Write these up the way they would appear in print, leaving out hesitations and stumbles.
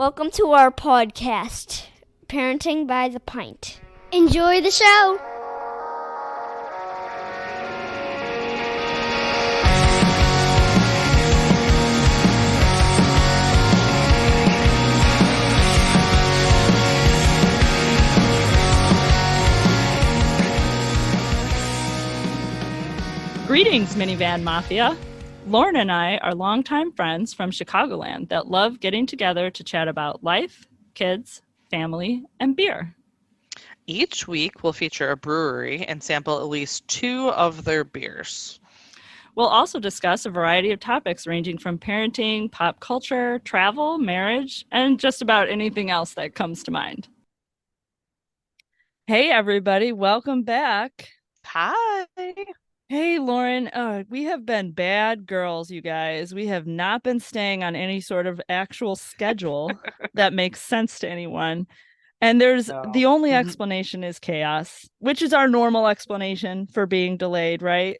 Welcome to our podcast, Parenting by the Pint. Enjoy the show. Greetings, Minivan Mafia. Lauren and I are longtime friends from Chicagoland that love getting together to chat about life, kids, family, and beer. Each week, we'll feature a brewery and sample at least 2 of their beers. We'll also discuss a variety of topics ranging from parenting, pop culture, travel, marriage, and just about anything else that comes to mind. Hey, everybody. Welcome back. Hi. Hey, Lauren, we have been bad girls, you guys. We have not been staying on any sort of actual schedule that makes sense to anyone. And the only explanation is chaos, which is our normal explanation for being delayed, right?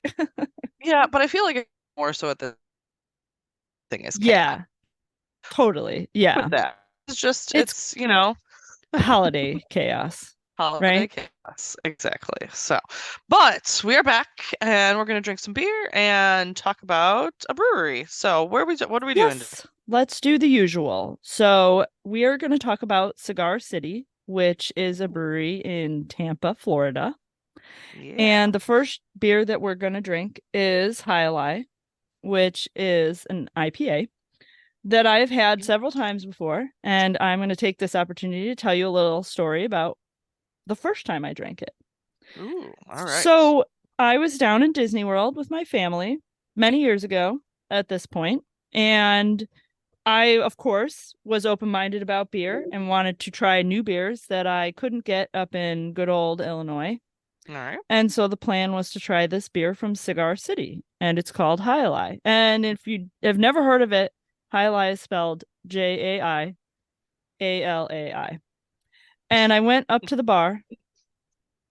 Yeah, but I feel like more so at the thing is chaos. Yeah, totally. Yeah. With that. It's holiday chaos. holiday Right? chaos. Exactly. So, but we are back and we're going to drink some beer and talk about a brewery. So, what are we doing? Yes, let's do the usual. So we are going to talk about Cigar City, which is a brewery in Tampa, Florida. Yeah. And the first beer that we're going to drink is Jai Alai, which is an IPA that I've had several times before. And I'm going to take this opportunity to tell you a little story about the first time I drank it. Ooh, all right. So I was down in Disney World with my family many years ago at this point, and I, of course, was open-minded about beer and wanted to try new beers that I couldn't get up in good old Illinois. All right. And so the plan was to try this beer from Cigar City, and it's called Jai Alai. And if you have never heard of it, Jai Alai is spelled Jaialai. And I went up to the bar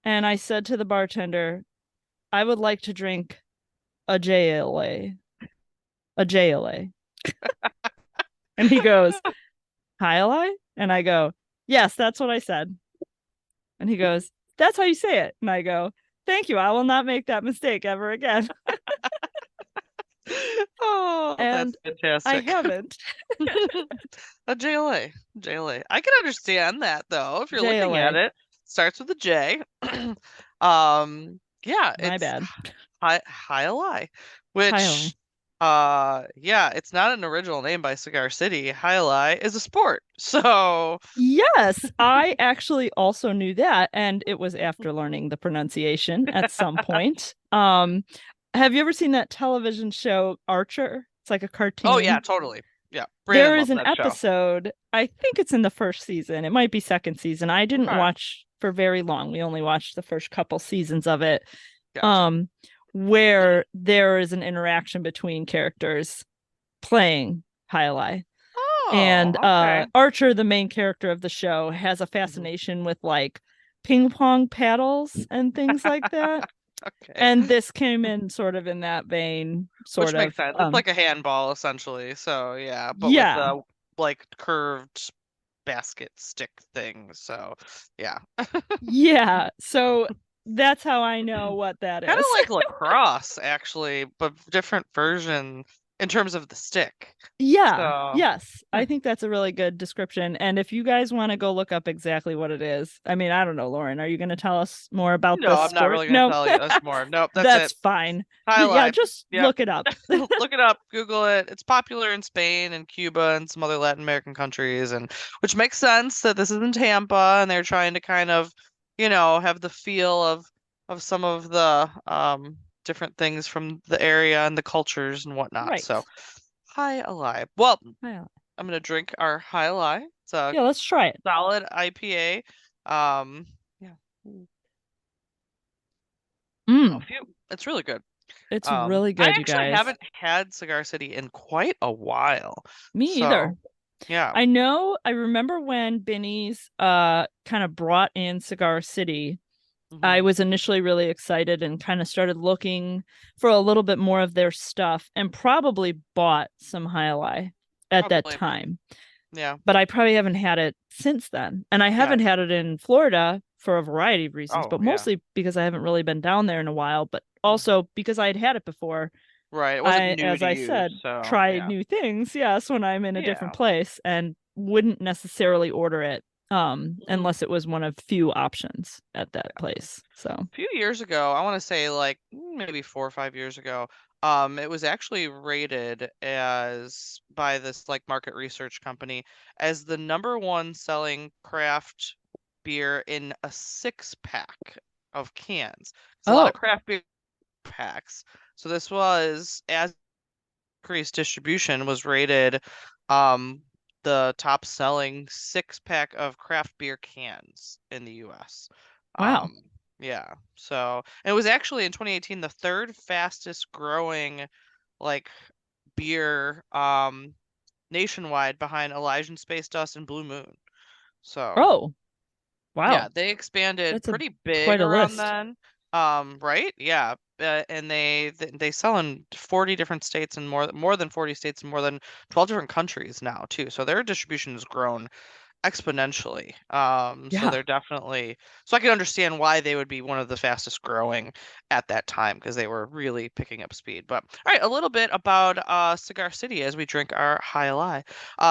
and I said to the bartender, I would like to drink a JLA. A JLA. And he goes, Jai Alai? And I go, yes, that's what I said. And he goes, that's how you say it. And I go, thank you. I will not make that mistake ever again. Oh, and that's fantastic. I haven't. A JLA. JLA. I can understand that though. If you're looking JLA. at it, starts with a J. Yeah, My it's bad. Jai Alai, which yeah, it's not an original name by Cigar City. Jai Alai is a sport. So yes, I actually also knew that, and it was after learning the pronunciation at some point. Have you ever seen that television show Archer? It's like a cartoon. Oh yeah, totally. Yeah. Brandon There is an loved that show. episode, I think it's in the first season. It might be second season. I didn't watch for very long. We only watched the first couple seasons of it. Gotcha. Where there is an interaction between characters playing Jai Alai. Oh, And okay. Archer, the main character of the show, has a fascination with like ping pong paddles and things like that. Okay. And this came in sort of in that vein, Which makes sense. It's like a handball essentially. So yeah, but yeah, with the like curved basket stick thing. So yeah. yeah. So that's how I know what that is. Kind of like lacrosse, actually, but different version in terms of the stick. Yeah. So, Yes. I think that's a really good description. And if you guys want to go look up exactly what it is, I mean, I don't know, Lauren, are you going to tell us more about no, this I'm sport? not really going to tell you us more. Nope, that's it. fine. Jai Alai. Yeah, just Yep. look it up. Look it up, Google it. It's popular in Spain and Cuba and some other Latin American countries, and which makes sense that this is in Tampa and they're trying to kind of, have the feel of some of the different things from the area and the cultures and whatnot. Right. So, Jai Alai. Well, Jai Alai. I'm gonna drink our Jai Alai. It's a Yeah, let's try it. solid IPA. Yeah. It's really good. It's really good, I you actually guys. haven't had Cigar City in quite a while. Me either. Yeah. I remember when Benny's kind of brought in Cigar City. I was initially really excited and kind of started looking for a little bit more of their stuff and probably bought some Jai Alai at that time. Yeah. but I probably haven't had it since then. And I Yeah. haven't had it in Florida for a variety of reasons, Oh, but yeah. mostly because I haven't really been down there in a while, but Mhm. also because I had it before. Right. It wasn't I, new as to I you, said, so try yeah. new things, yes, when I'm in a different Yeah. place and wouldn't necessarily order it Mhm. unless it was one of few options at that Yeah. place. So, A few years ago, I want to say like maybe 4 or 5 years ago, it was actually rated as by this like market research company as the number one selling craft beer in a 6 pack of cans. It's a lot oh, of craft beer packs. So this was as increased distribution was rated um the top selling 6 pack of craft beer cans in the US. wow. Um yeah. So and it was actually in 2018 the third fastest growing like beer nationwide behind Elysian Space Dust and Blue Moon. So Oh, yeah, wow. they expanded That's a pretty big quite a around list. then. Right? Yeah. And they sell in 40 different states and more than 40 states and more than 12 different countries now too. So their distribution has grown exponentially. So Yeah. they're definitely so I can understand why they would be one of the fastest growing at that time because they were really picking up speed. But all right, a little bit about Cigar City as we drink our High Lie.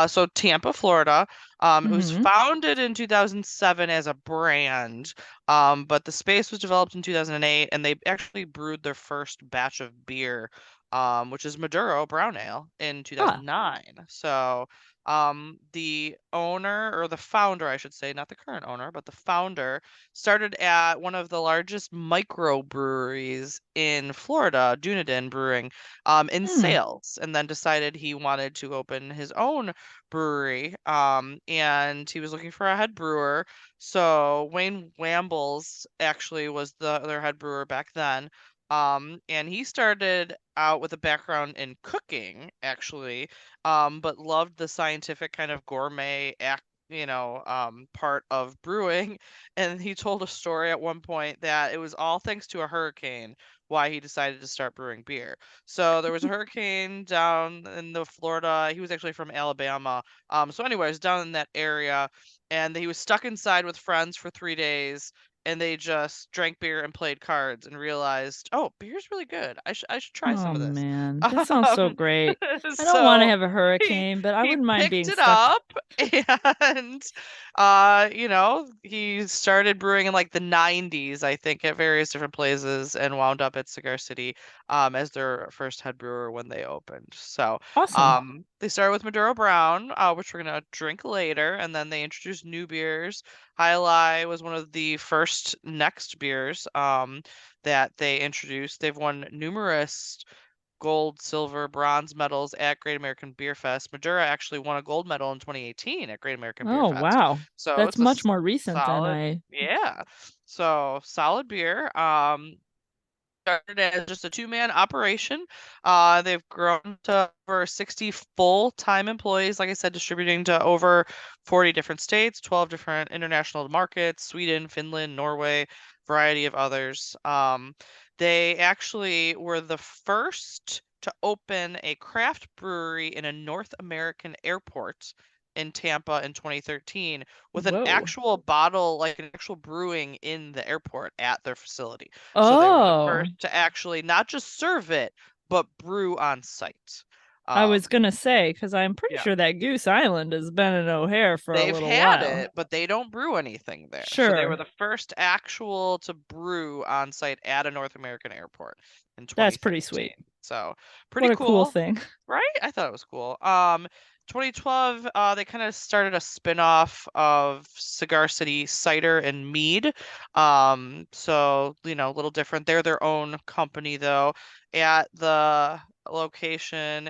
So Tampa, Florida. It was Hmm. founded in 2007 as a brand, but the space was developed in 2008, and they actually brewed their first batch of beer, which is Maduro Brown Ale, in Ah. 2009. So the owner or the founder, I should say, not the current owner, but the founder started at one of the largest microbreweries in Florida, Dunedin Brewing, in Hmm. sales, and then decided he wanted to open his own brewery. And he was looking for a head brewer. So Wayne Wambles actually was their head brewer back then. And he started out with a background in cooking, actually, but loved the scientific kind of gourmet part of brewing. And he told a story at one point that it was all thanks to a hurricane why he decided to start brewing beer. So there was a hurricane down in the Florida. He was actually from Alabama. So anyways, down in that area, and he was stuck inside with friends for 3 days. And they just drank beer and played cards and realized, oh, beer's really good. I should try some Oh of this. man, that sounds so Um, great. I don't want to so have a he hurricane, but I he wouldn't mind picked being it stuck. up and he started brewing in like the 90s, I think, at various different places and wound up at Cigar City as their first head brewer when they opened. So Awesome. they started with Maduro Brown, which we're gonna drink later, and then they introduced new beers. High Lie was one of the first next beers that they introduced. They've won numerous gold, silver, bronze medals at Great American Beer Fest. Madura actually won a gold medal in 2018 at Great American Beer Oh Fest. wow. So That's it's a much more recent than solid, I. yeah. So solid beer. Started as just a two-man operation. They've grown to over 60 full-time employees, like I said, distributing to over 40 different states, 12 different international markets, Sweden, Finland, Norway, variety of others. They actually were the first to open a craft brewery in a North American airport in Tampa in 2013 with an Whoa. actual bottle, like an actual brewing in the airport at their facility. So they were the Oh, first to actually not just serve it, but brew on site. I was Um, gonna say because I'm pretty yeah, sure that Goose Island has been in O'Hare for a they've little had while. it, but they don't brew anything there. So they were Sure, the first actual to brew on site at a North American airport in that's pretty sweet. 2013. So pretty What a cool cool, thing. right? I thought it was cool. 2012, they kind of started a spin-off of Cigar City Cider and Mead. So, a little different. They're their own company though. At the location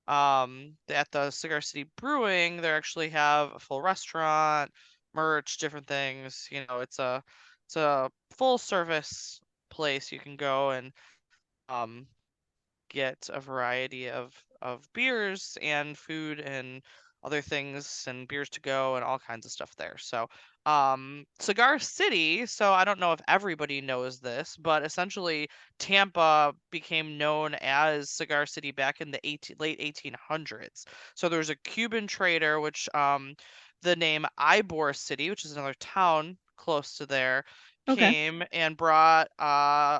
at the Cigar City Brewing, they actually have a full restaurant, merch, different things. It's a full service place you can go and um get a variety of beers and food and other things and beers to go and all kinds of stuff there. So, Cigar City, so I don't know if everybody knows this, but essentially Tampa became known as Cigar City back in the late 1800s. So there's a Cuban trader, which the name Ybor City, which is another town close to there, Okay. came and brought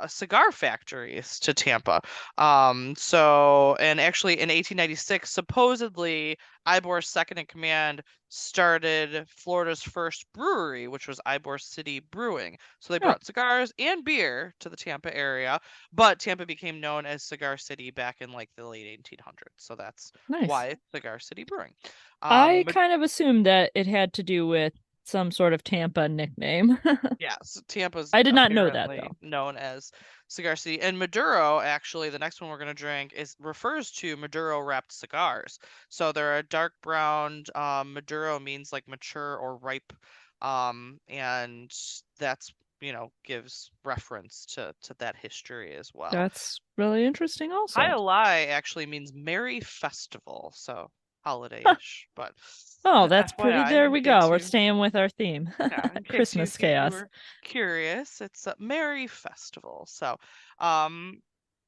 cigar factories to Tampa. And actually in 1896, supposedly Ibor's second in command started Florida's first brewery, which was Ybor City Brewing. So they Oh, brought cigars and beer to the Tampa area, but Tampa became known as Cigar City back in like the late 1800s. So that's nice. why it's Cigar City Brewing. I But kind of assumed that it had to do with some sort of Tampa nickname. yes, Tampa's I did not know that apparently though. known as Cigar City. And Maduro, actually, the next one we're going to drink is refers to Maduro wrapped cigars. So they're a dark brown. Maduro means like mature or ripe. And that's, gives reference to that history as well. That's really interesting also. Hialai actually means merry festival, so holiday-ish, but Oh, that's pretty. FYI, There in we case go. We're you staying with our theme. yeah, in Christmas case you chaos. were curious, it's a merry festival. So, um,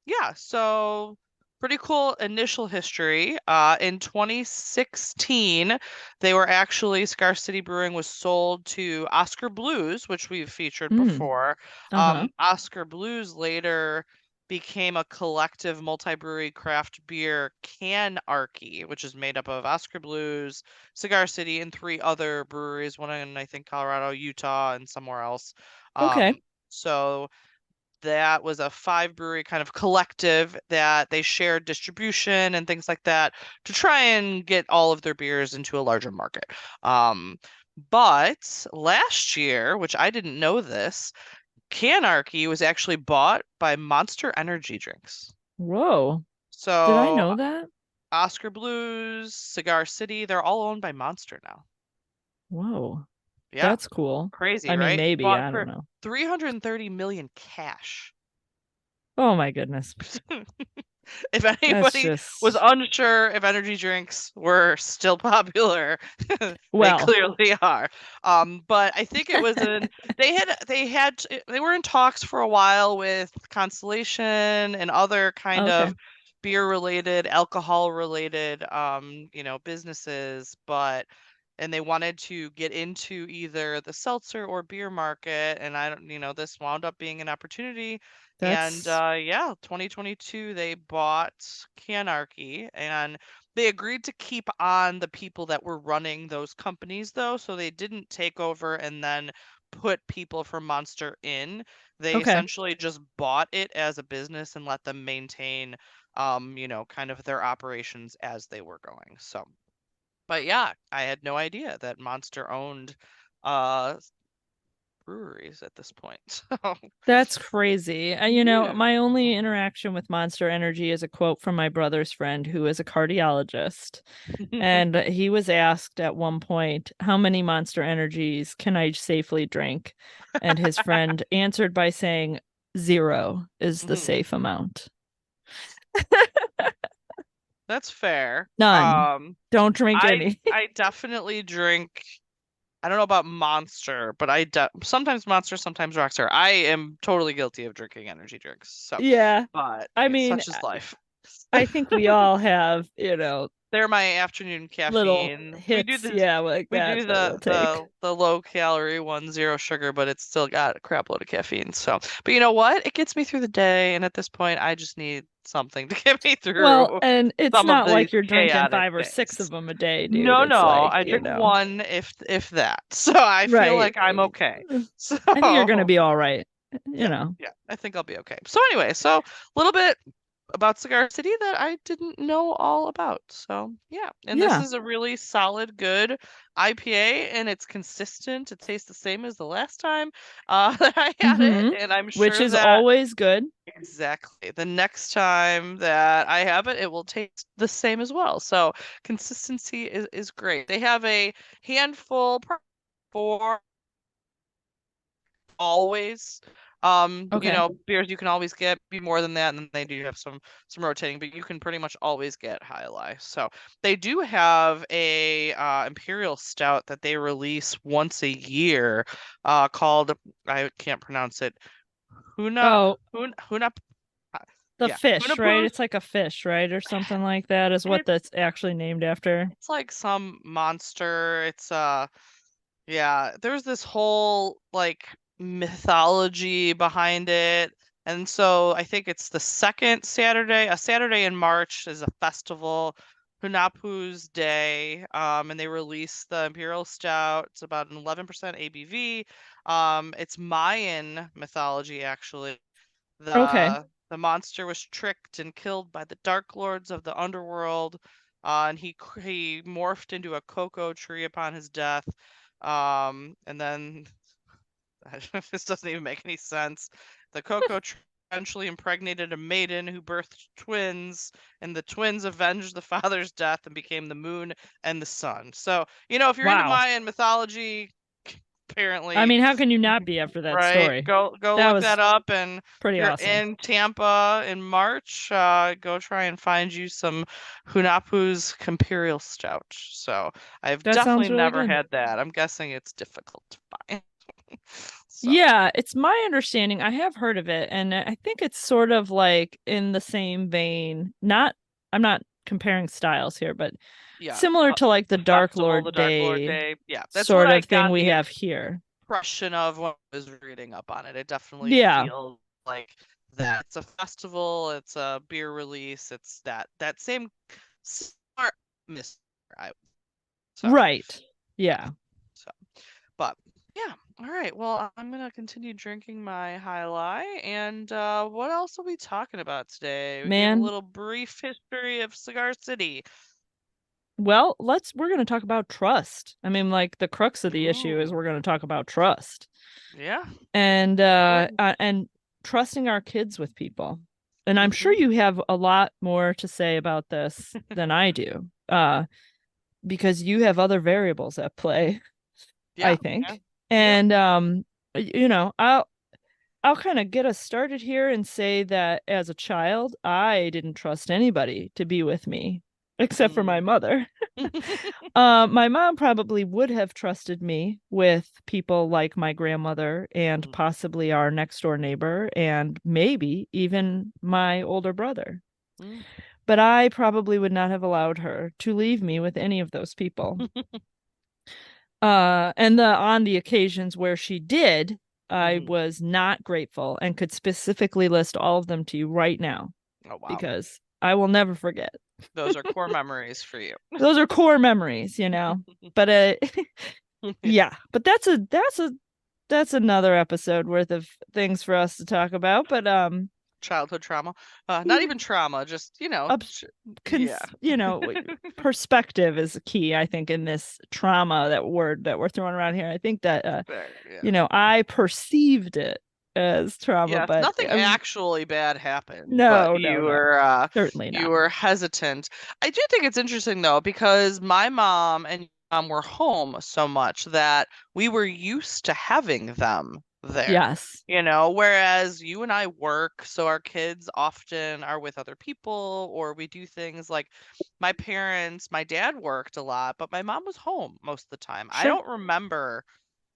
yeah, so pretty cool initial history. In 2016, they were actually Cigar City Brewing was sold to Oscar Blues, which we've featured Mm. before. Uh-huh. Oscar Blues later became a collective multi-brewery craft beer canarchy, which is made up of Oscar Blues, Cigar City, and three other breweries, one in I think Colorado, Utah, and somewhere else. Okay. So that was a five brewery kind of collective that they shared distribution and things like that to try and get all of their beers into a larger market. But last year, which I didn't know this, Canarchy was actually bought by Monster Energy Drinks. Whoa. Did I So know that? Oscar Blues, Cigar City, they're all owned by Monster now. Whoa. Yeah, That's cool. crazy, I mean, right? maybe. Bought I don't for know. 330 million cash. Oh my goodness. If That's anybody was just unsure if energy drinks were still popular, they well. clearly are. But I think it was in they were in talks for a while with Constellation and other kind Okay. of beer related, alcohol related businesses, and they wanted to get into either the seltzer or beer market, and I don't, this wound up being an opportunity. And That's 2022 they bought Canarchy, and they agreed to keep on the people that were running those companies though, so they didn't take over and then put people from Monster in. They okay. essentially just bought it as a business and let them maintain kind of their operations as they were going. So, but yeah, I had no idea that Monster owned uh breweries at this point. So, That's crazy. yeah. My only interaction with Monster Energy is a quote from my brother's friend who is a cardiologist. And he was asked at one point, how many Monster Energies can I safely drink? And his friend answered by saying, zero is the Mhm. safe amount. That's fair. None. Don't drink I any. I definitely drink. I don't know about Monster, but sometimes Monster, sometimes Rockstar. I am totally guilty of drinking energy drinks. So, Yeah. but I mean, such is life. I think we all have, They're my afternoon little caffeine. hits, yeah, like We that do we'll take. the low calorie one, zero sugar, but it's still got a crap load of caffeine. So, but you know what? It gets me through the day, and at this point, I just need something to get me Well, through and it's some of not these like you're drinking chaotic 5 or 6 of days. them a day, dude. No, It's no, like, I drink one if that. So I feel right. like I'm okay. So I think you're gonna be all right, you yeah, know. yeah, I think I'll be okay. So anyway, so a little bit about Cigar City that I didn't know all about. So yeah, and this Yeah. is a really solid, good IPA, and it's consistent. It tastes the same as the last time that I had it, Mm-hmm. and I'm Which sure is that always good. exactly the next time that I have it, it will taste the same as well. So consistency is great. They have a handful for always. Okay. Beers you can always get be more than that, and then they do have some rotating, but you can pretty much always get Jai Alai. So they do have a imperial stout that they release once a year, called, I can't pronounce it, Huna Oh, Huna the yeah, fish, right? Hunapus. It's like a fish, right? Or something like that is what that's actually named after. It's like some monster. It's yeah, there's this whole like mythology behind it. And so I think it's the second Saturday, a Saturday in March is a festival, Hunapu's Day, and they release the Imperial Stout. It's about an 11% ABV. It's Mayan mythology actually. Okay. The monster was tricked and killed by the Dark Lords of the underworld, and he morphed into a cocoa tree upon his death. And then this doesn't even make any sense. The cocoa tree eventually impregnated a maiden who birthed twins, and the twins avenged the father's death and became the moon and the sun. So, if you're into Wow. Mayan mythology, I apparently, mean, how can you not be after that right, story? go That look was that up, and if pretty you're awesome. in Tampa in March, go try and find you some Hunapu's Imperial Stout. So I've That sounds definitely really never good. had that. I'm guessing it's difficult to find. So Yeah, it's my understanding. I have heard of it, and I think it's sort of like in the same vein. I'm not comparing styles here, but yeah, similar to like the the Dark festival, the Lord Dark Lord Day Day. Yeah, that's what sort I of thing got we the have here. impression of when I was reading up on it. It definitely Yeah, feels like that. It's a festival. It's a beer release. It's that same similar mystery. So, right. yeah. Yeah, So, but yeah. All right. Well, I'm gonna continue drinking my High Lie. And what else are we talking about today? We gave a man. little brief history of Cigar City. Well, we're going to talk about trust. I mean, like the crux of the issue is Ooh, we're going to talk about trust. yeah. And trusting our kids with people. And I'm sure Mm-hmm. you have a lot more to say about this than I do. Because you have other variables at play, I Yeah. Yeah. think. Yep. And I'll kind of get us started here and say that as a child, I didn't trust anybody to be with me except for my Mm. mother. My mom probably would have trusted me with people like my grandmother and Mm. possibly our next door neighbor and maybe even my older brother. Mm. But I probably would not have allowed her to leave me with any of those people. And on the occasions where she did, I Mhm. was not grateful and could specifically list all of them to you right now Oh, wow. because I will never forget. Those are core memories for you. Those are core memories, you know. But yeah, but that's another episode worth of things for us to talk about. But Childhood trauma. Not even trauma, just, up, yeah. perspective is key, I think, in this trauma, that word that we're throwing around here. I think that There, yeah. I perceived it as trauma, Yes, but nothing actually bad happened, but no, no, no, certainly you not. were hesitant. I do think it's interesting though, because my mom and your mom were home so much that we were used to having them there. Yes, Whereas you and I work, so our kids often are with other people, or we do things like my dad worked a lot, but my mom was home most of the time. sure,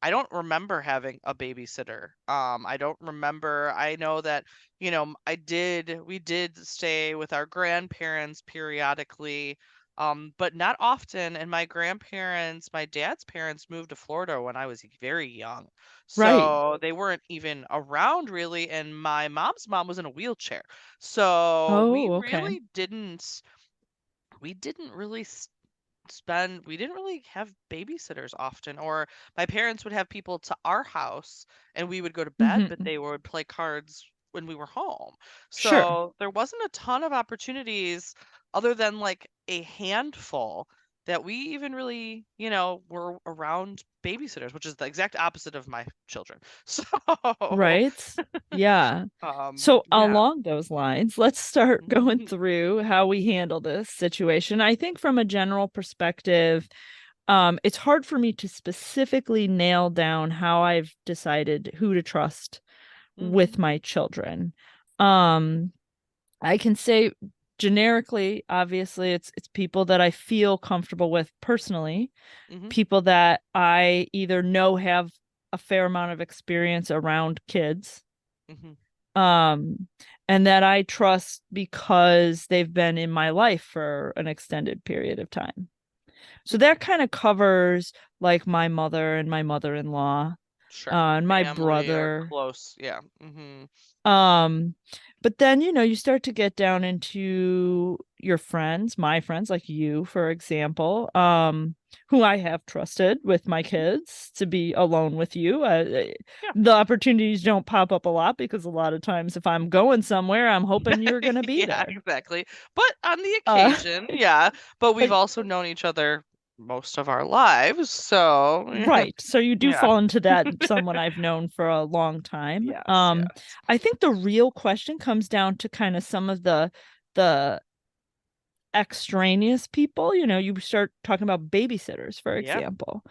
I don't remember having a babysitter. I don't remember. I know that, we did stay with our grandparents periodically, but not often. And my dad's parents moved to Florida when I was very young. right. So they weren't even around really. And my mom's mom was in a wheelchair. So Oh, okay. we didn't really we didn't really have babysitters often, or my parents would have people to our house and we would go to bed, but Hmm. they would play cards when we were home. Sure, So there wasn't a ton of opportunities other than like a handful that we even really, were around babysitters, which is the exact opposite of my children. So, right. Yeah. So yeah. along those lines, let's start going through how we handle this situation. I think from a general perspective, it's hard for me to specifically nail down how I've decided who to trust with my children. I can say generically, obviously, it's people that I feel comfortable with personally, people that I either know have a fair amount of experience around kids, and that I trust because they've been in my life for an extended period of time. So that kind of covers like my mother and my mother-in-law, Sure. and my Family or brother. close. Yeah. But then, you start to get down into your friends, my friends, like you, for example, who I have trusted with my kids to be alone with you. The opportunities don't pop up a lot because a lot of times if I'm going somewhere, I'm hoping you're going to be Yeah, there. exactly. But on the occasion, yeah. But we've but- also known each other most of our lives, so Right. So you do Yeah. fall into that someone I've known for a long time. Yes, I think the real question comes down to kind of some of the extraneous people. You start talking about babysitters, for Yeah. example.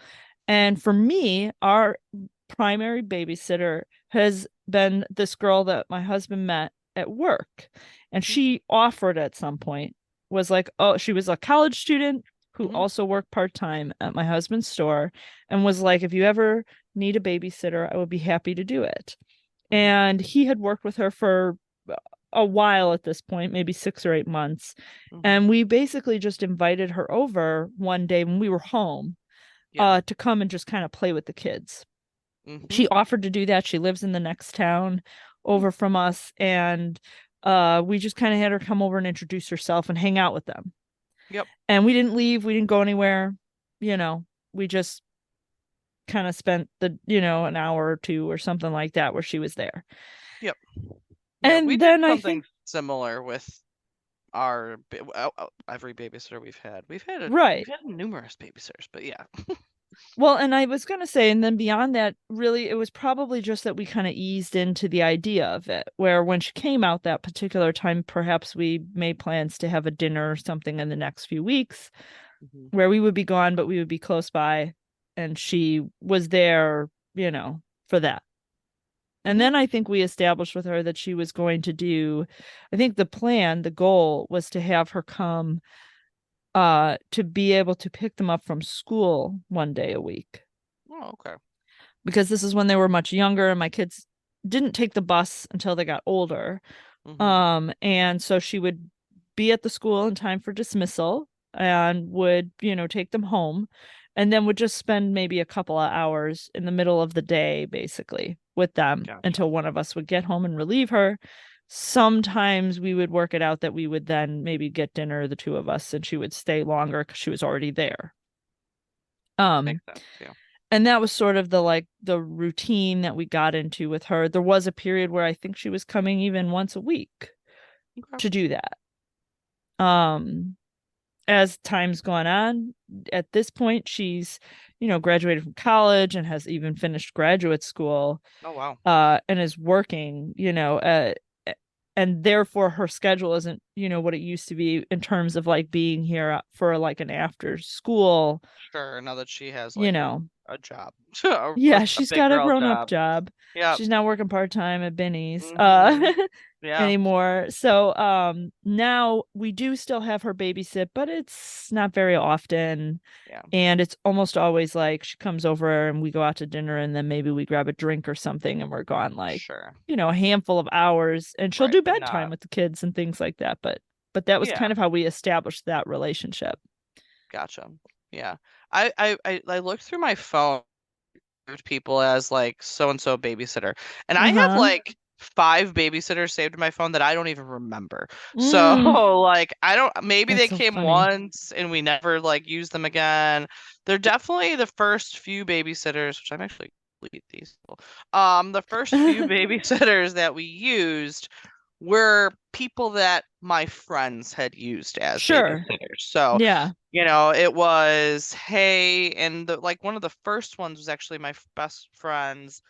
And for me, our primary babysitter has been this girl that my husband met at work. And she offered at some point, was like, oh, she was a college student who also worked part-time at my husband's store, and was like, if you ever need a babysitter, I would be happy to do it. And he had worked with her for a while at this point, maybe 6 or 8 months. And we basically just invited her over one day when we were home, to come and just kind of play with the kids. She offered to do that. She lives in the next town over from us. And we just kind of had her come over and introduce herself and hang out with them. Yep. And we didn't leave. We didn't go anywhere. We just kind of spent an hour or two or something like that where she was there. Yep. And we then did I something think similar with our every babysitter we've had. We've had numerous babysitters, but yeah. Well, and I was going to say, and then beyond that, really, it was probably just that we kind of eased into the idea of it, where when she came out that particular time, perhaps we made plans to have a dinner or something in the next few weeks where we would be gone, but we would be close by. And she was there, for that. And then I think we established with her that she was going to do, I think the goal was to have her come to be able to pick them up from school one day a week. Oh, okay. Because this is when they were much younger and my kids didn't take the bus until they got older. And so she would be at the school in time for dismissal and would, take them home, and then would just spend maybe a couple of hours in the middle of the day, basically, with them until one of us would get home and relieve her. Sometimes we would work it out that we would then maybe get dinner, the two of us, and she would stay longer because she was already there. Makes sense, yeah. And that was sort of the routine that we got into with her. There was a period where I think she was coming even once a week to do that. As time's gone on, at this point, she's, graduated from college and has even finished graduate school. Oh, wow. And is working, and therefore her schedule isn't, what it used to be in terms of like being here for like an after school. Sure, now that she has a job. Yeah, she's got a grown-up job. Yeah. She's not working part-time at Benny's Yeah. anymore. So now we do still have her babysit, but it's not very often. Yeah. And it's almost always like she comes over and we go out to dinner and then maybe we grab a drink or something and we're gone a handful of hours, and she'll do bedtime with the kids and things like that. But that was kind of how we established that relationship. Gotcha. Yeah. I looked through my phone people as like so and so babysitter, and I have like 5 babysitters saved in my phone that I don't even remember. So like I don't, maybe That's they so came funny. once and we never like used them again. They're definitely the first few babysitters, which I'm actually these people. The first few babysitters that we used were people that my friends had used as babysitters. So yeah, it was, hey, and one of the first ones was actually my best friend's.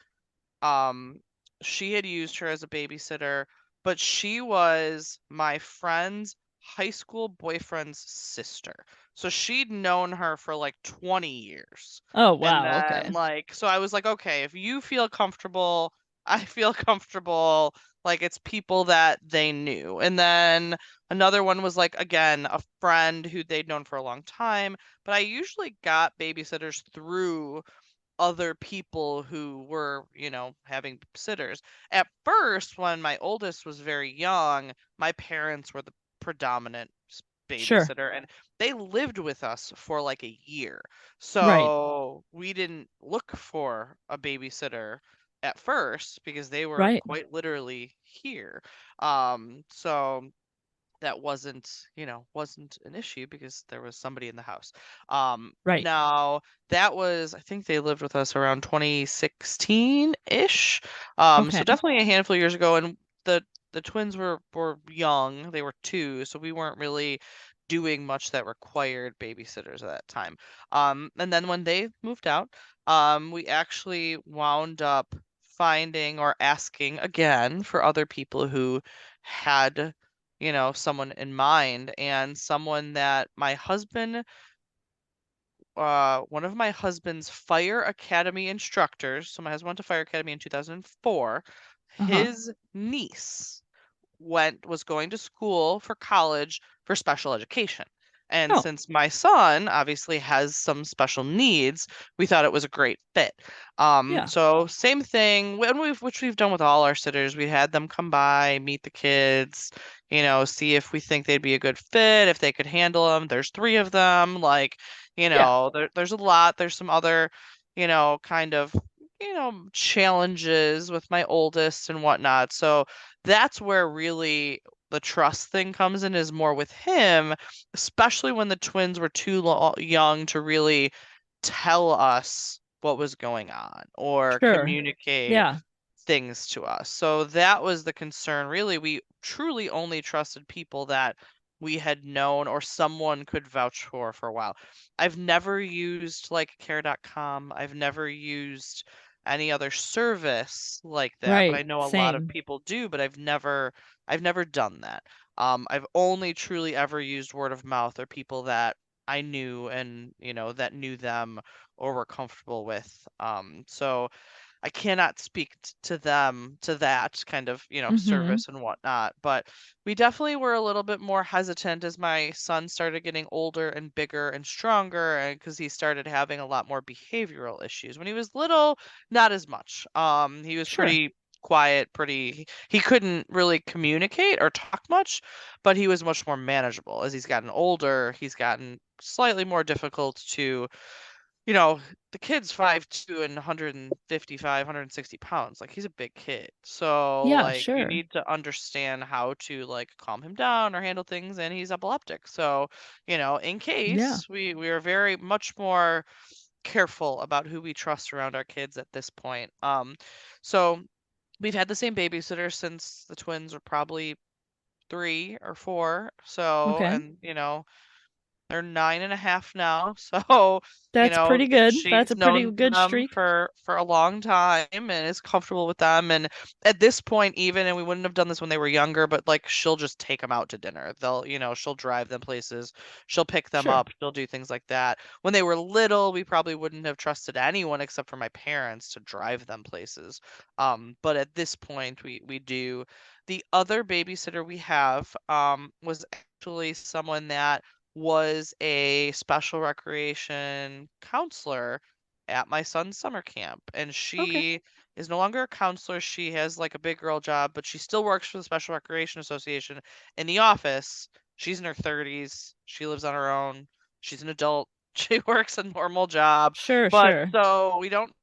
She had used her as a babysitter, but she was my friend's high school boyfriend's sister. So she'd known her for like 20 years. Oh, And wow. then Okay. so I was like, okay, if you feel comfortable, I feel comfortable, like it's people that they knew. And then another one was like, again, a friend who they'd known for a long time. But I usually got babysitters through other people who were, having sitters. At first, when my oldest was very young, my parents were the predominant Sure. babysitter, and they lived with us for like a year. Right. So we didn't look for a babysitter at first because they were Right. quite literally here. So that wasn't an issue because there was somebody in the house. Right. Now that was, I think they lived with us around 2016-ish. So Okay. definitely a handful of years ago, and the twins were young. They were 2, so we weren't really doing much that required babysitters at that time. And then when they moved out, we actually wound up finding or asking again for other people who had someone in mind, and someone that one of my husband's fire academy instructors, so my husband went to fire academy in 2004, Uh-huh. his niece was going to school for college for special education. And Oh, since my son obviously has some special needs, we thought it was a great fit. yeah. So same thing which we've done with all our sitters. We had them come by, meet the kids, see if we think they'd be a good fit, if they could handle them. There's 3 of them, like, Yeah. there's a lot. There's some other, kind of, challenges with my oldest and whatnot. So that's where really the trust thing comes in, is more with him, especially when the twins were too young to really tell us what was going on or Sure. communicate Yeah. things to us. So that was the concern. Really, we truly only trusted people that we had known or someone could vouch for a while. I've never used like care.com. I've never used any other service like that, but I Right. know a lot of Same. people do, but I've never done that. I've only truly ever used word of mouth or people that I knew and, that knew them or were comfortable with. So I cannot speak to them, to that kind of, Mm-hmm. service and whatnot. But we definitely were a little bit more hesitant as my son started getting older and bigger and stronger, and because he started having a lot more behavioral issues. When he was little, not as much. He was Sure. pretty quiet, he couldn't really communicate or talk much, but he was much more manageable. As he's gotten older, he's gotten slightly more difficult to, you know, the kid's 5'2" and 155, 160 pounds. Like, he's a big kid. So, Yeah, like, you sure. need to understand how to, like, calm him down or handle things, and he's epileptic. So, in Yeah. case, we are very much more careful about who we trust around our kids at this point. So we've had the same babysitter since the twins were probably 3 or 4. So, Okay. and, they're 9.5 now, so That's pretty good. That's she's a pretty known good them streak. for a long time and is comfortable with them. And at this point, even, and we wouldn't have done this when they were younger, but like she'll just take them out to dinner. She'll drive them places, she'll pick them Sure. up, she'll do things like that. When they were little, we probably wouldn't have trusted anyone except for my parents to drive them places. But at this point, we do. The other babysitter we have was actually someone that was a special recreation counselor at my son's summer camp. And Okay. she is no longer a counselor. She has like a big girl job, but she still works for the Special Recreation Association in the office. She's in her 30s. She lives on her own. She's an adult. She works a normal job. Sure, But sure. so we don't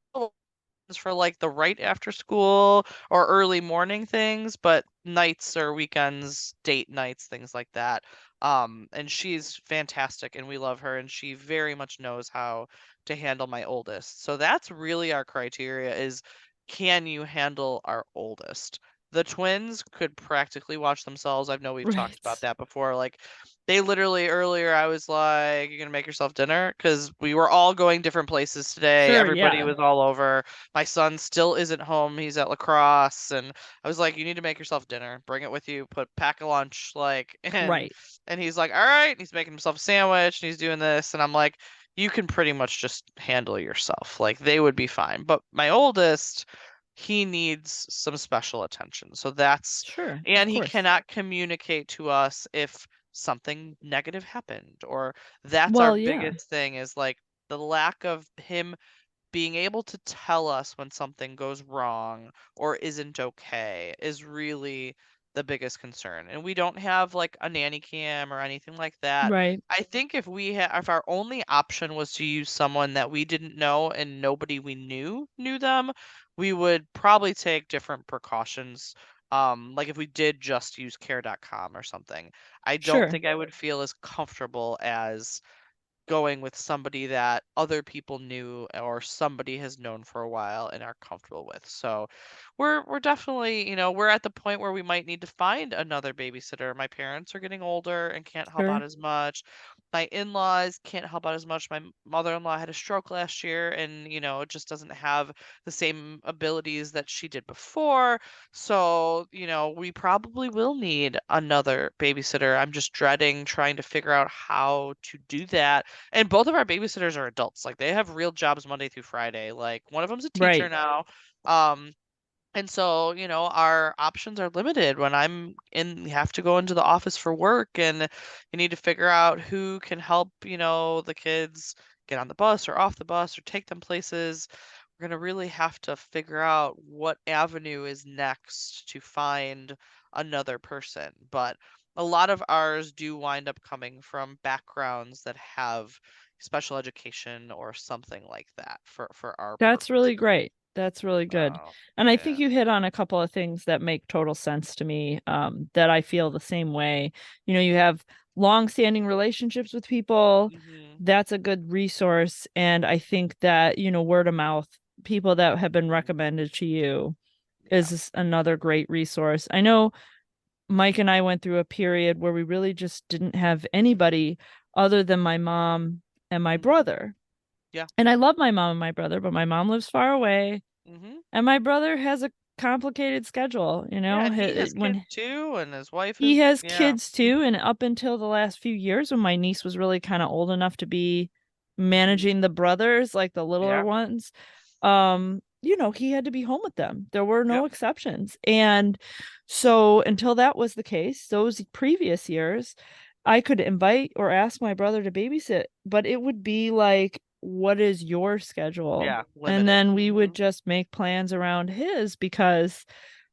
for like the right after school or early morning things, but nights or weekends, date nights, things like that. And she's fantastic and we love her, and she very much knows how to handle my oldest. So that's really our criteria, is can you handle our oldest? The twins could practically watch themselves. I know we've talked about Right. that before. Like, they literally, earlier I was like, "You gonna make yourself dinner?" Because we were all going different places today. Sure, Everybody yeah. was all over. My son still isn't home. He's at lacrosse, and I was like, "You need to make yourself dinner. Bring it with you. Pack a lunch." Like, Right. and he's like, "All right." And he's making himself a sandwich and he's doing this, and I'm like, "You can pretty much just handle yourself. Like, they would be fine." But my oldest, he needs some special attention. So that's, Sure, of and he course. cannot communicate to us if something negative happened, or that's our Well, yeah, biggest thing is like the lack of him being able to tell us when something goes wrong or isn't okay is really the biggest concern. And we don't have like a nanny cam or anything like that. right, I think if our only option was to use someone that we didn't know and nobody we knew them, we would probably take different precautions. Like if we did just use care.com or something, I don't sure, think I would feel as comfortable as going with somebody that other people knew or somebody has known for a while and are comfortable with. So we're definitely, we're at the point where we might need to find another babysitter. My parents are getting older and can't help out sure, as much. My in-laws can't help out as much. My mother-in-law had a stroke last year and, just doesn't have the same abilities that she did before. So, we probably will need another babysitter. I'm just dreading trying to figure out how to do that, and both of our babysitters are adults. Like they have real jobs Monday through Friday. Like one of them's a teacher right. now. Um, and so, our options are limited when have to go into the office for work, and you need to figure out who can help, the kids get on the bus or off the bus or take them places. We're going to really have to figure out what avenue is next to find another person. But a lot of ours do wind up coming from backgrounds that have special education or something like that for our That's purpose. really great. That's really good. Oh, And I think yeah. you hit on a couple of things that make total sense to me, that I feel the same way. You have long-standing relationships with people. Mhm. That's a good resource. And I think that, word of mouth, people that have been Mhm. recommended to you Yeah. is another great resource. I know Mike and I went through a period where we really just didn't have anybody other than my mom and my Mhm. brother. Yeah. And I love my mom and my brother, but my mom lives far away Mhm. and my brother has a complicated schedule, Yeah, and he has kids when too, and his wife he is, has yeah. kids too. And up until the last few years when my niece was really kind of old enough to be Mhm. managing the brothers, like the littler Yeah. ones, he had to be home with them. There were no Yep. exceptions. And so until that was the case, those previous years, I could invite or ask my brother to babysit, but it would be like, what is your schedule? Yeah, And limited. then we would Mhm. just make plans around his because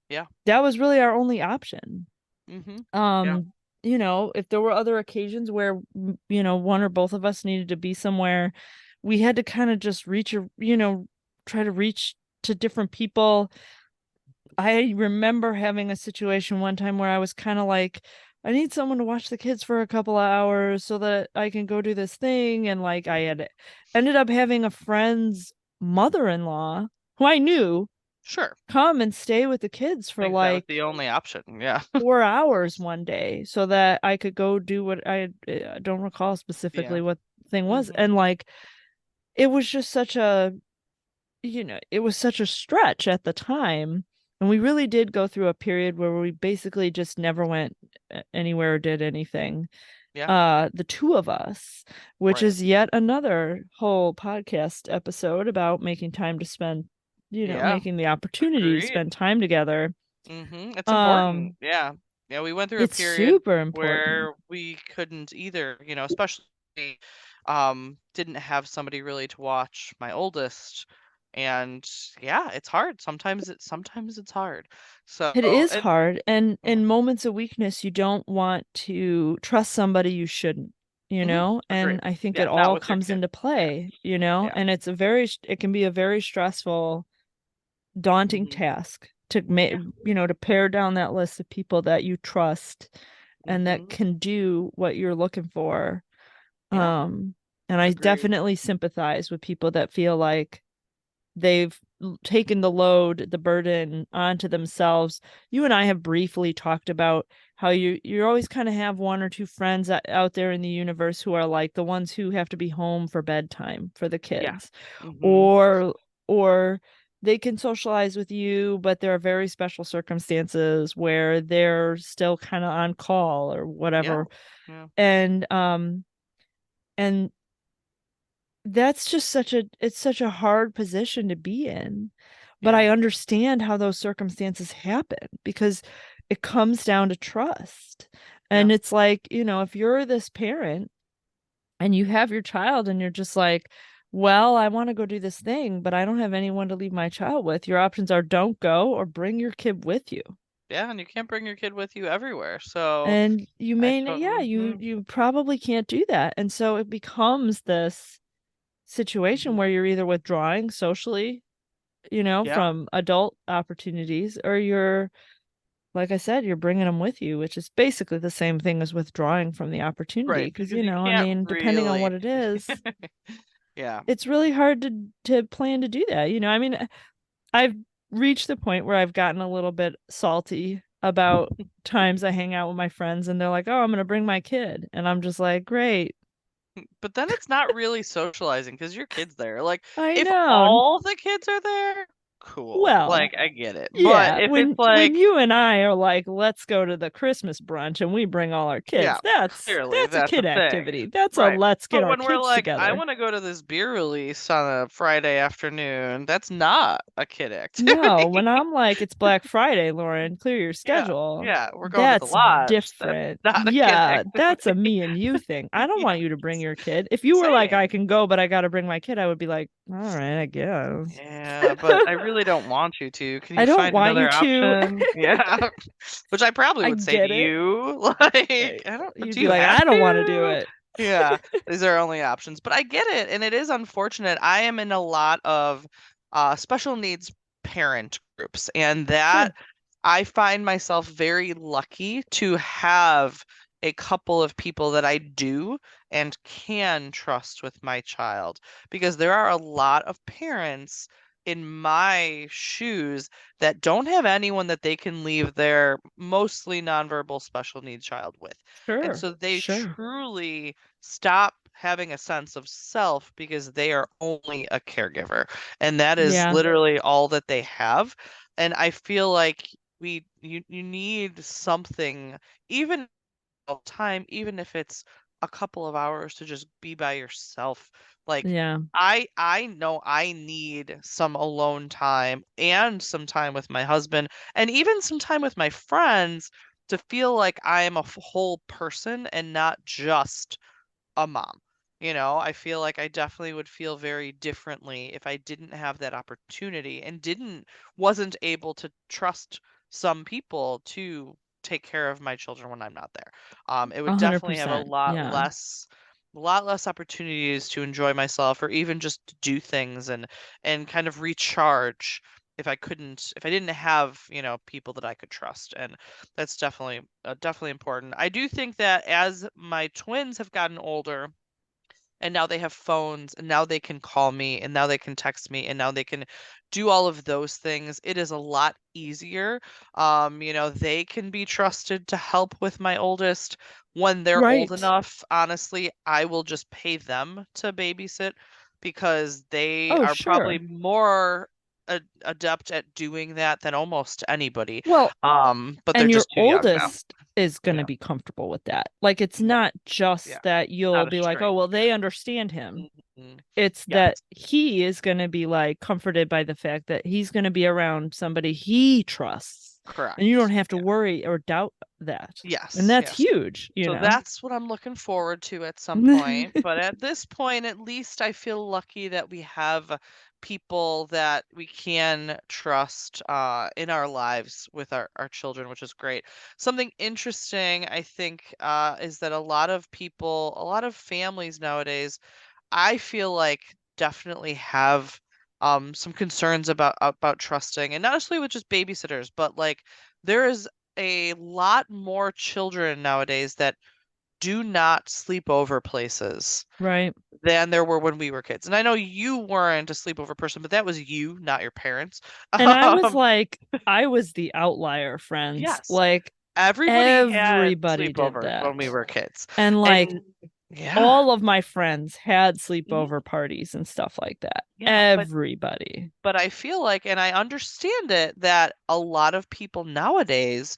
Yeah. that was really our only option. Mhm. Yeah. Um, if there were other occasions where, one or both of us needed to be somewhere, we had to kind of just try to reach to different people. I remember having a situation one time where I was kind of like, I need someone to watch the kids for a couple of hours so that I can go do this thing. And like I had ended up having a friend's mother-in-law who I knew Sure. come and stay with the kids I for think that was like the only option. Yeah. 4 hours one day so that I could go do what I don't recall Yeah. specifically what thing was. Mhm. And like it was just such a, it was such a stretch at the time. And we really did go through a period where we basically just never went anywhere or did anything. Yeah. The two of us, which Right. is yet another whole podcast episode about making time to spend, Yeah. making the opportunity to Agreed. spend time together. It's important. Um, Yeah. Yeah, we went through a it's period super important. where we couldn't either, especially didn't have somebody really to watch my oldest. And yeah, it's hard. Sometimes it's hard. So, It is and hard. And yeah. in moments of weakness, you don't want to trust somebody you shouldn't, Mhm. And Agreed. I think it Yeah, not all with your comes kid. into Yeah. play, Yeah. and it can be a very stressful, daunting Mhm. task to make, Yeah. to pare down that list of people that you trust and that Mhm. can do what you're looking for. Yeah. Um, and I Agreed. definitely sympathize with people that feel like they've taken the load, the burden onto themselves. You and I have briefly talked about how you always kind of have one or two friends out there in the universe who are like the ones who have to be home for bedtime for the Yeah. kids, Mhm. or they can socialize with you, but there are very special circumstances where they're still kind of on call or Yeah. whatever. Yeah. And that's just such a hard position to be in, But I Yeah. understand how those circumstances happen because it comes down to trust. Yeah. And it's like, if you're this parent and you have your child and you're just like, well, I want to go do this thing, but I don't have anyone to leave my child with. Your options are don't go or bring your kid with you. Yeah, and you can't bring your kid with you everywhere. So And you I may, yeah, totally, you probably can't do that. And so it becomes this situation where you're either withdrawing socially, yeah, from adult opportunities, or you're, like I said, you're bringing them with you, which is basically the same thing as withdrawing from the opportunity. right, Because, because you I can't mean, depending on really, what it is, yeah, it's really hard to plan to do that. I mean, I've reached the point where I've gotten a little bit salty about times I hang out with my friends and they're like, "Oh, I'm going to bring my kid." And I'm just like, "Great." but then it's not really socializing because your kid's there. Like, I if know. all the kids are there, cool. Well, Like, I get it. But yeah, if it's when like, you and I are like, let's go to the Christmas brunch and we bring all our yeah, kids, that's clearly a that's a kid thing. activity. That's a Right. let's get But our when we're kids like, I together. want to go to this beer release on a Friday afternoon, that's not a kid No, activity. when I'm like, it's Black Friday, Lauren, clear your Yeah. schedule. Yeah, we're going to the That's lodge. That's different. not a kid Yeah, that's a activity. me and you thing. I don't Yeah. want you to bring your kid. If you were like, I Same. can go, but I got to bring my kid, I would be like, all right, I guess. Yeah, but I really don't want you to. Can I you don't find want you another to. option? Yeah. Which I probably I would say to get it. you. Like, I don't, You'd do be you like, have I don't want to do to? it. Yeah, these are only options. But I get it, and it is unfortunate. I am in a lot of special needs parent groups, and that Sure. I find myself very lucky to have a couple of people that I do and can trust with my child because there are a lot of parents in my shoes that don't have anyone that they can leave their mostly nonverbal special needs child with. And Sure. so they Sure. truly stop having a sense of self because they are only a caregiver. And that is Yeah. literally all that they have. And I feel like you need something, even all the time, even if it's a couple of hours to just be by yourself. Like, Yeah. I know I need some alone time and some time with my husband and even some time with my friends to feel like I am a whole person and not just a mom. I feel like I definitely would feel very differently if I didn't have that opportunity and wasn't able to trust some people to take care of my children when I'm not there. It would definitely have 100%. Yeah. a lot less opportunities to enjoy myself or even just to do things and kind of recharge if I didn't have, people that I could trust. And that's definitely important. I do think that as my twins have gotten older and now they have phones and now they can call me and now they can text me and now they can do all of those things, it is a lot easier. They can be trusted to help with my oldest when they're old Right. enough. Honestly, I will just pay them to babysit because they Oh, are probably sure. more adept at doing that than almost anybody. Well, But they're and your just too young now. oldest is going to Yeah. be comfortable with that. Like, it's Yeah. not Yeah. just that you'll Not a be like, oh, well, stranger. they understand him. Mhm. It's that Yes. he is going to be like comforted by the fact that he's going to be around somebody he trusts. And you don't Correct. have to Yeah. worry or doubt that. And Yes. that's Yes. huge. So that's what I'm looking forward to at some point. But at this point, at least I feel lucky that we have people that we can trust in our lives with our children, which is great. Something interesting, I think, is that a lot of families nowadays, I feel like definitely have some concerns about trusting, and not necessarily with just babysitters, but like there is a lot more children nowadays that do not sleep over places right. than there were when we were kids. And I know you weren't a sleepover person, but that was you, not your parents. And I was Um, like, I was the outlier, friends. yes, Like, everybody had everybody did sleepovers when we that. were kids. And like, And yeah, all of my friends had mhm, sleepover parties and stuff like that. yeah, Everybody. but I feel like, and I understand it, that a lot of people nowadays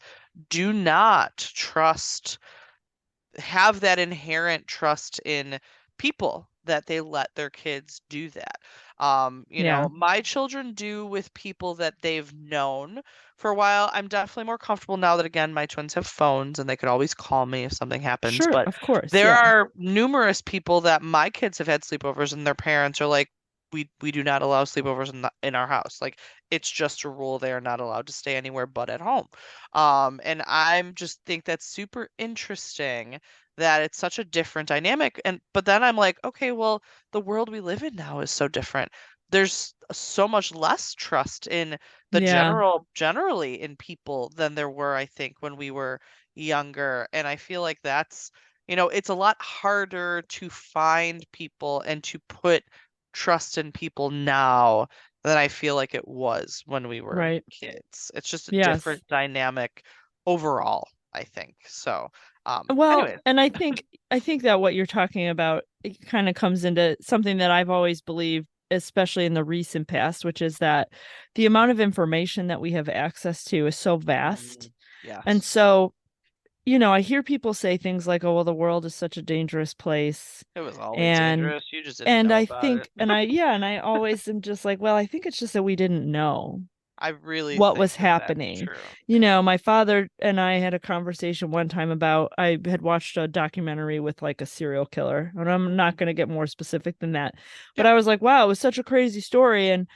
do not have that inherent trust in people that they let their kids do that. Yeah. My children do with people that they've known for a while. I'm definitely more comfortable now that, again, my twins have phones and they could always call me if something happens. Sure, But of course. there Yeah. are numerous people that my kids have had sleepovers and their parents are like, we do not allow sleepovers in our house. Like, it's just a rule. They are not allowed to stay anywhere but at home. And I'm just think that's super interesting that it's such a different dynamic. But then I'm like, okay, well, the world we live in now is so different. There's so much less trust in the Yeah. generally in people than there were, I think, when we were younger. And I feel like that's, it's a lot harder to find people and to put trust in people now than I feel like it was when we were Right. kids. It's just a Yes. different dynamic overall, I think. So, Well, anyways. and I think that what you're talking about, it kind of comes into something that I've always believed, especially in the recent past, which is that the amount of information that we have access to is so vast. And Yes. so, I hear people say things like, "Oh, well, the world is such a dangerous place." It was always And dangerous. You just didn't and know I about it. think and I always am just like, well, I think it's just that we didn't know I really what think was that that's happening. true. Yeah. My father and I had a conversation one time about I had watched a documentary with like a serial killer, and I'm not going to get more specific than that. But Yeah. I was like, wow, it was such a crazy story. And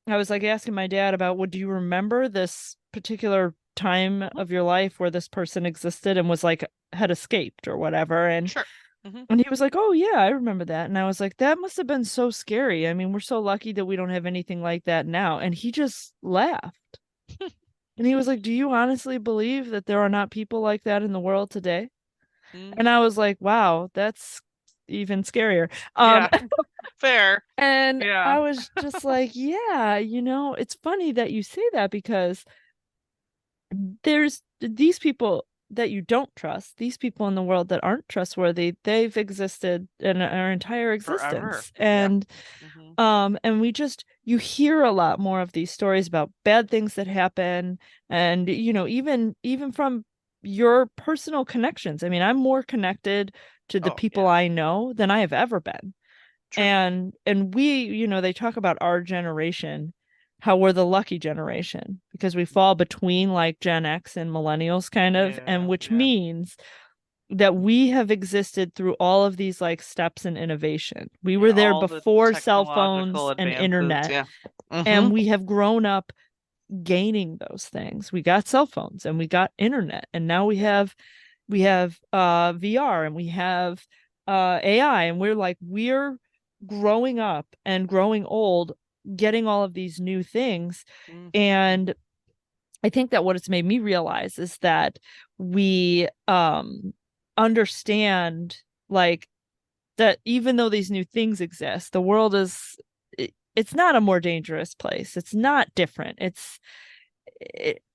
I was like asking my dad about, do you remember this particular time Mhm. of your life where this person existed and was like had escaped or whatever? Sure. Hmm. And he was like, "Oh yeah, I remember that." And I was like, "That must have been so scary. I mean, we're so lucky that we don't have anything like that now." And he just laughed. And he was like, "Do you honestly believe that there are not people like that in the world today?" And Hmm. I was like, "Wow, that's even scarier." Yeah. Fair. And Yeah. I was just like, "Yeah, it's funny that you say that because there's these people that you don't trust, these people in the world that aren't trustworthy, they've existed in our entire Forever. existence." Yeah. And Hmm. and you hear a lot more of these stories about bad things that happen, and even from your personal connections. I mean, I'm more connected to the Oh, people yeah. I know than I have ever been. True. And we, they talk about our generation, how we're the lucky generation because we fall between like Gen X and millennials kind of, and Yeah. which Yeah. means that we have existed through all of these like steps in innovation. We Yeah. were there All the before cell technological phones and advances. internet, Yeah. Hmm. and we have grown up gaining those things. We got cell phones and we got internet, and now we Yeah. have VR, and we have AI, and we're growing up and growing old, getting all of these new things. Hmm. And I think that what it's made me realize is that we understand, like, that even though these new things exist, the world it's not a more dangerous place. It's not different.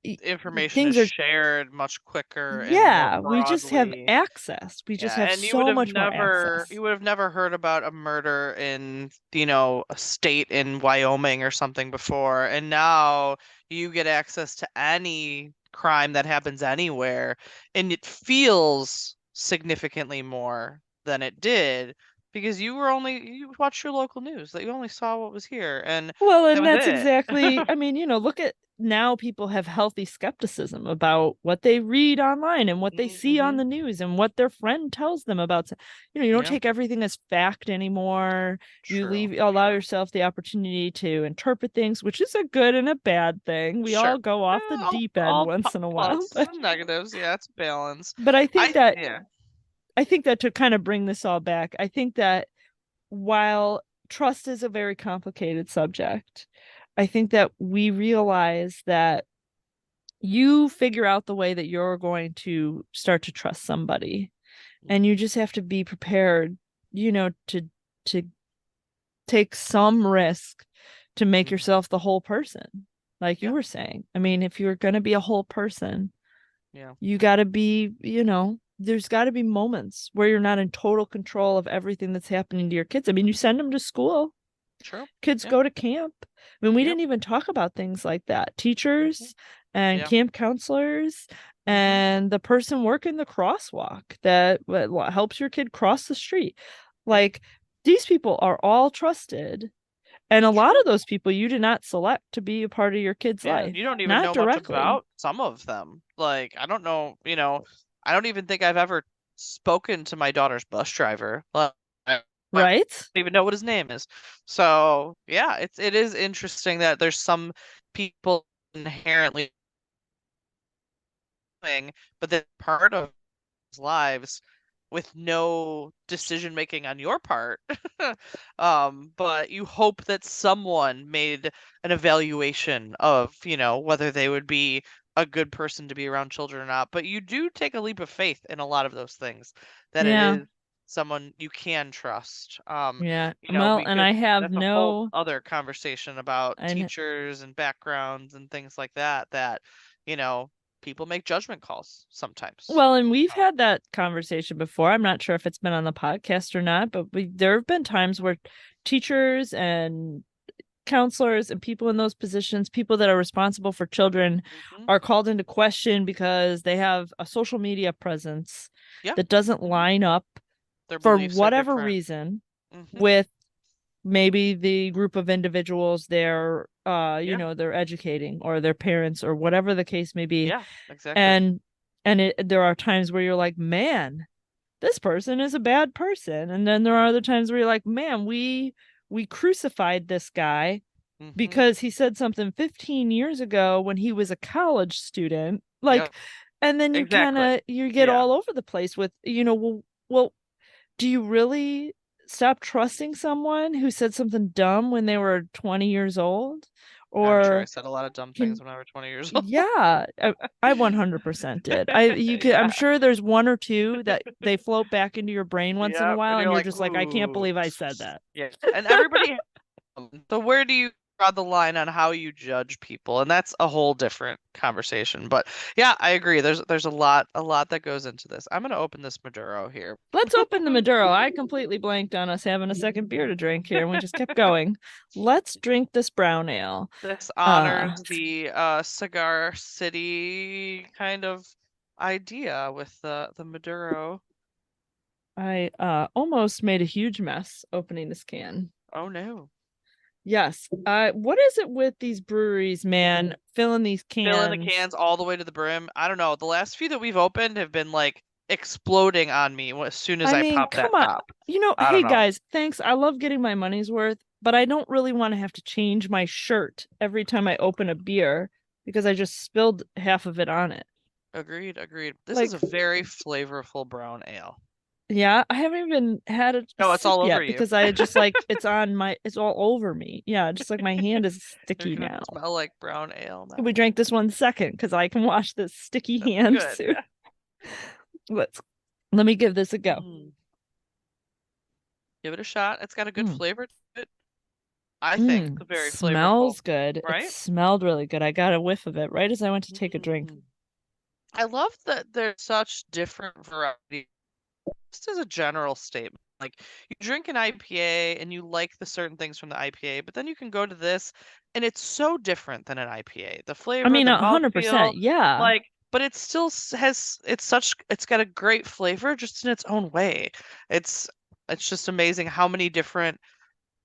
Information is Things are, shared much quicker and more yeah, we just have broadly. access. We just Yeah, have and you would so have much more never access. you would have never heard about a murder in, a state in Wyoming or something before, and now you get access to any crime that happens anywhere, and it feels significantly more than it did because you watched your local news, that you only saw what was here, and Well, that and was that's it. exactly, I mean, look at now people have healthy skepticism about what they read online and what they see on Mm-hmm. the news and what their friend tells them about. You don't Yeah, take everything as fact anymore. You true, allow true. yourself the opportunity to interpret things, which is a good and a bad thing. We all Sure. go off the All, deep end all once in a while, pluses and negatives. Yeah, it's balance. but I yeah. I think that to kind of bring this all back, I think that while trust is a very complicated subject, I think that we realize that you figure out the way that you're going to start to trust somebody, and you just have to be prepared, to take some risk to make Mhm. yourself the whole person. Like you Yeah, were saying. I mean, if you're going to be a whole person, yeah, you got to be, there's got to be moments where you're not in total control of everything that's happening to your kids. I mean, you send them to school, true. kids Yeah, go to camp. I mean, we yep. didn't even talk about things like that. Hmm. Teachers and Yeah. camp counselors Hmm. and the person working the crosswalk that helps your kid cross the street. Yep. Like, these people are all trusted. And a lot of those people you did not select to be a part of your kid's life. You don't even Not know much directly. about some of them. Like, I don't know, I don't even think I've ever spoken to my daughter's bus driver. Well, I Right? don't even know what his name is. So, yeah, it is interesting that there's some people inherently doing, but they're part of lives with no decision making on your part. But you hope that someone made an evaluation of, whether they would be a good person to be around children or not. But you do take a leap of faith in a lot of those things that it Yeah. is someone you can trust. Yeah. Well, and I have That's a whole no other conversation about and teachers and backgrounds and things like that, you know, people make judgment calls sometimes. well, and we've had that conversation before. I'm not sure if it's been on the podcast or not, but there have been times where teachers and counselors and people in those positions, people that are responsible for children, are called into question because they have a social media presence that doesn't line up Their for beliefs are whatever different. reason with maybe the group of individuals they're they're educating, or their parents, or whatever the case may be. Yeah, exactly. And there are times where you're like, man, this person is a bad person. And then there are other times where you're like, man, we crucified this guy because he said something 15 years ago when he was a college student. Like, and then you you get all over the place with, well, do you really stop trusting someone who said something dumb when they were 20 years old? Or I'm sure I said a lot of dumb things when I was 20 years old. Yeah, I 100% did. I'm sure there's one or two that they float back into your brain once in a while, and you're just like, I can't believe I said that. Yeah, and everybody. So where do you draw the line on how you judge people? And that's a whole different conversation. But yeah, I agree. There's a lot that goes into this. I'm gonna open this Maduro here. Let's open the Maduro. I completely blanked on us having a second beer to drink here, and we just kept going. Let's drink this brown ale. This honors the Cigar City kind of idea with the Maduro. I almost made a huge mess opening this can. Oh no. Yes. What is it with these breweries, man? Filling these cans. Filling the cans all the way to the brim. I don't know. The last few that we've opened have been like exploding on me as soon as I pop that top. Hey guys, thanks. I love getting my money's worth, but I don't really want to have to change my shirt every time I open a beer because I just spilled half of it on it. Agreed. This is a very flavorful brown ale. Yeah, I haven't even had it. No, it's all over you because I just it's all over me. Yeah, just like my hand is sticky now. Smell like brown ale now. We drank this one second because I can wash this sticky hand soon. Let me give this a go. Give it a shot. It's got a good flavor to it. I think it's very flavorful. Smells good. Right? It smelled really good. I got a whiff of it right as I went to take a drink. I love that there's such different variety. Just as a general statement, like you drink an IPA and you like the certain things from the IPA, but then you can go to this and it's so different than an IPA. The flavor, I mean, the 100%, yeah. But it still it's got a great flavor just in its own way. It's just amazing how many different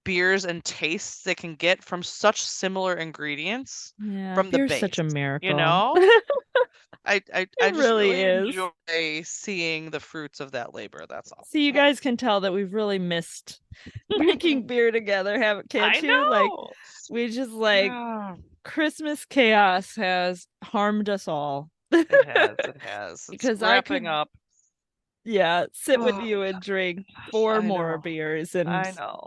beers and tastes they can get from such similar ingredients from the base. Such a miracle. I just really enjoy seeing the fruits of that labor. That's all. See, you guys can tell that we've really missed drinking beer together, can't you? Know. Like, we just Christmas chaos has harmed us all. It has. It's because wrapping up. Yeah, sit with you and drink 4 more beers and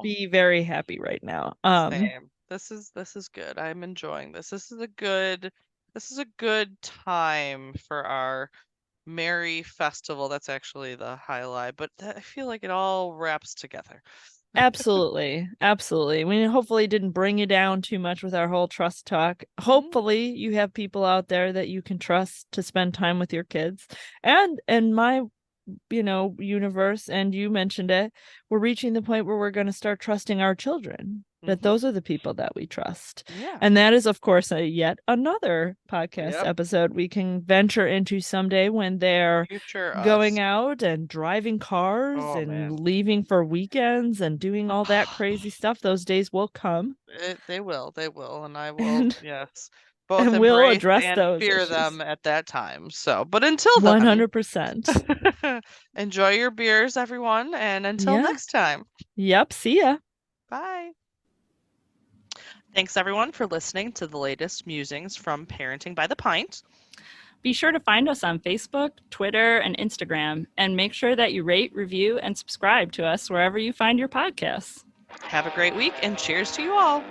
be very happy right now. Same. This is good. I'm enjoying this. This is a good time for our merry festival. That's actually the highlight, but I feel like it all wraps together. Absolutely. We hopefully didn't bring you down too much with our whole trust talk. Hopefully you have people out there that you can trust to spend time with your kids. And in my universe, and you mentioned it, we're reaching the point where we're going to start trusting our children that those are the people that we trust. Yeah. And that is, of course, yet another podcast Yep. episode we can venture into someday when they're Future going us. out and driving cars Oh, and man. leaving for weekends and doing all that crazy stuff. Those days will come. They will, and I will, And, yes, both and we'll embrace address and those fear issues. them at that time. So, but until then, 100%. enjoy your beers, everyone, and until next time. Yep. See ya. Bye. Thanks, everyone, for listening to the latest musings from Parenting by the Pint. Be sure to find us on Facebook, Twitter, and Instagram, and make sure that you rate, review, and subscribe to us wherever you find your podcasts. Have a great week, and cheers to you all.